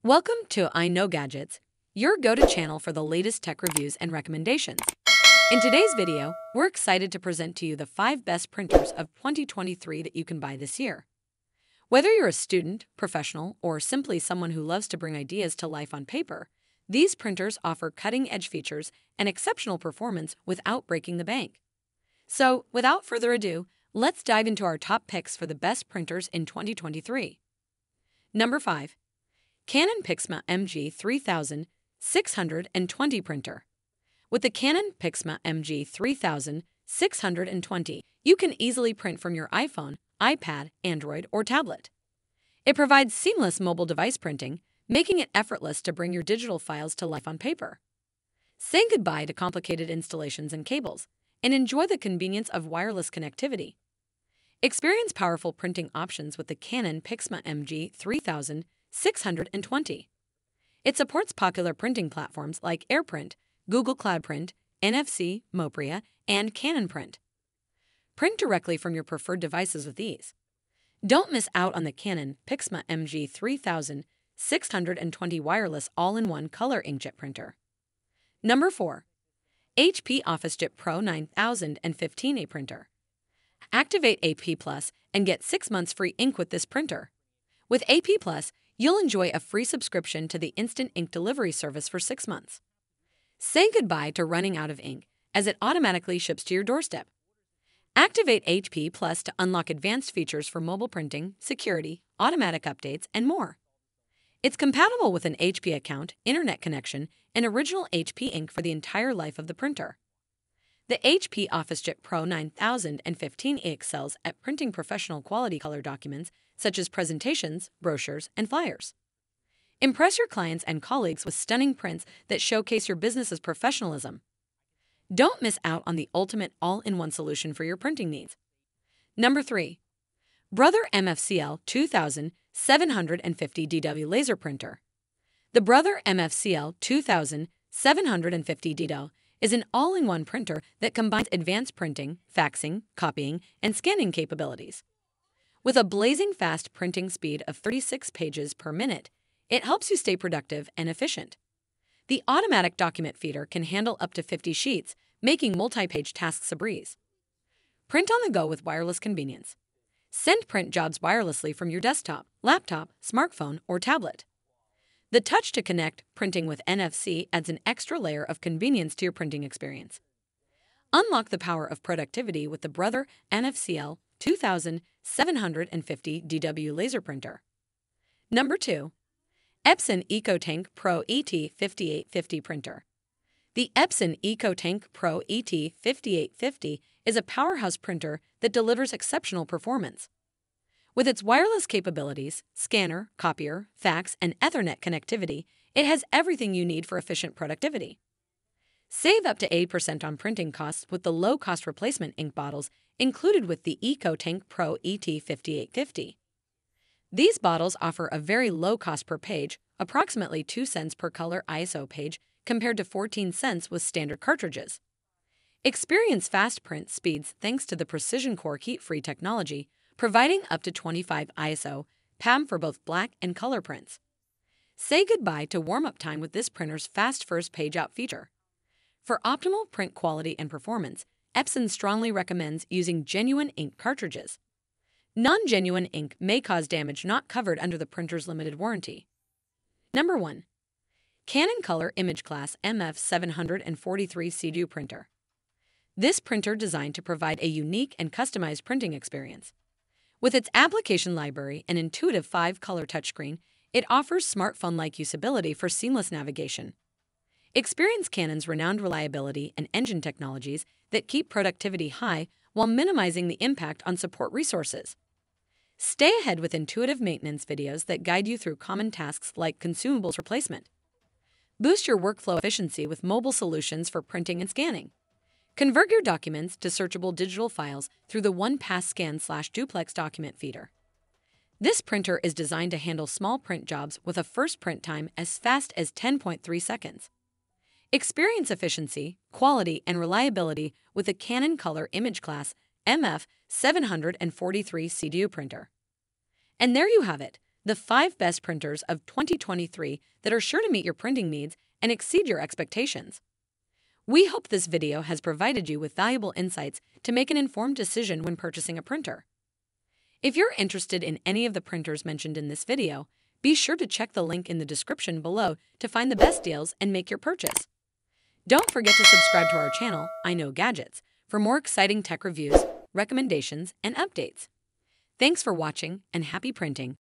Welcome to IKnowGadgets, your go-to channel for the latest tech reviews and recommendations. In today's video, we're excited to present to you the 5 best printers of 2023 that you can buy this year. Whether you're a student, professional, or simply someone who loves to bring ideas to life on paper, these printers offer cutting-edge features and exceptional performance without breaking the bank. So, without further ado, let's dive into our top picks for the best printers in 2023. Number 5. Canon Pixma MG3620 printer. With the Canon Pixma MG3620, you can easily print from your iPhone, iPad, Android, or tablet. It provides seamless mobile device printing, making it effortless to bring your digital files to life on paper. Say goodbye to complicated installations and cables, and enjoy the convenience of wireless connectivity. Experience powerful printing options with the Canon Pixma MG3620. It supports popular printing platforms like AirPrint, Google Cloud Print, NFC, Mopria, and Canon Print. Print directly from your preferred devices with ease. Don't miss out on the Canon Pixma MG3620 wireless all-in-one color inkjet printer. Number 4. HP OfficeJet Pro 9015A printer. Activate AP Plus and get 6 months free ink with this printer. With AP Plus, you'll enjoy a free subscription to the instant ink delivery service for 6 months. Say goodbye to running out of ink, as it automatically ships to your doorstep. Activate HP Plus to unlock advanced features for mobile printing, security, automatic updates, and more. It's compatible with an HP account, internet connection, and original HP ink for the entire life of the printer. The HP OfficeJet Pro 9015 excels at printing professional quality color documents such as presentations, brochures, and flyers. Impress your clients and colleagues with stunning prints that showcase your business's professionalism. Don't miss out on the ultimate all-in-one solution for your printing needs. Number 3. Brother MFCL 2750 DW Laser Printer. The Brother MFCL 2750 DW is an all-in-one printer that combines advanced printing, faxing, copying, and scanning capabilities. With a blazing fast printing speed of 36 pages per minute, it helps you stay productive and efficient. The automatic document feeder can handle up to 50 sheets, making multi-page tasks a breeze. Print on the go with wireless convenience. Send print jobs wirelessly from your desktop, laptop, smartphone, or tablet. The touch to connect printing with NFC adds an extra layer of convenience to your printing experience. Unlock the power of productivity with the Brother MFCL 2750 DW Laser Printer. Number 2. Epson EcoTank Pro ET5850 Printer. The Epson EcoTank Pro ET5850 is a powerhouse printer that delivers exceptional performance. With its wireless capabilities, scanner, copier, fax, and Ethernet connectivity, it has everything you need for efficient productivity. Save up to 8% on printing costs with the low-cost replacement ink bottles included with the EcoTank Pro ET5850. These bottles offer a very low cost per page, approximately 2 cents per color ISO page compared to 14 cents with standard cartridges. Experience fast print speeds thanks to the Precision Core heat-free technology, providing up to 25 ISO PAM for both black and color prints. Say goodbye to warm-up time with this printer's fast first page out feature. For optimal print quality and performance, Epson strongly recommends using genuine ink cartridges. Non-genuine ink may cause damage not covered under the printer's limited warranty. Number 1. Canon Color imageCLASS MF743 CDU Printer. This printer designed to provide a unique and customized printing experience. With its application library and intuitive 5-color touchscreen, it offers smartphone-like usability for seamless navigation. Experience Canon's renowned reliability and engine technologies that keep productivity high while minimizing the impact on support resources. Stay ahead with intuitive maintenance videos that guide you through common tasks like consumables replacement. Boost your workflow efficiency with mobile solutions for printing and scanning. Convert your documents to searchable digital files through the one-pass scan/duplex document feeder. This printer is designed to handle small print jobs with a first print time as fast as 10.3 seconds. Experience efficiency, quality, and reliability with the Canon Color imageCLASS MF743 CDU printer. And there you have it, The 5 best printers of 2023 that are sure to meet your printing needs and exceed your expectations. We hope this video has provided you with valuable insights to make an informed decision when purchasing a printer. If you're interested in any of the printers mentioned in this video, be sure to check the link in the description below to find the best deals and make your purchase. Don't forget to subscribe to our channel, IKnowGadgets, for more exciting tech reviews, recommendations, and updates. Thanks for watching and happy printing!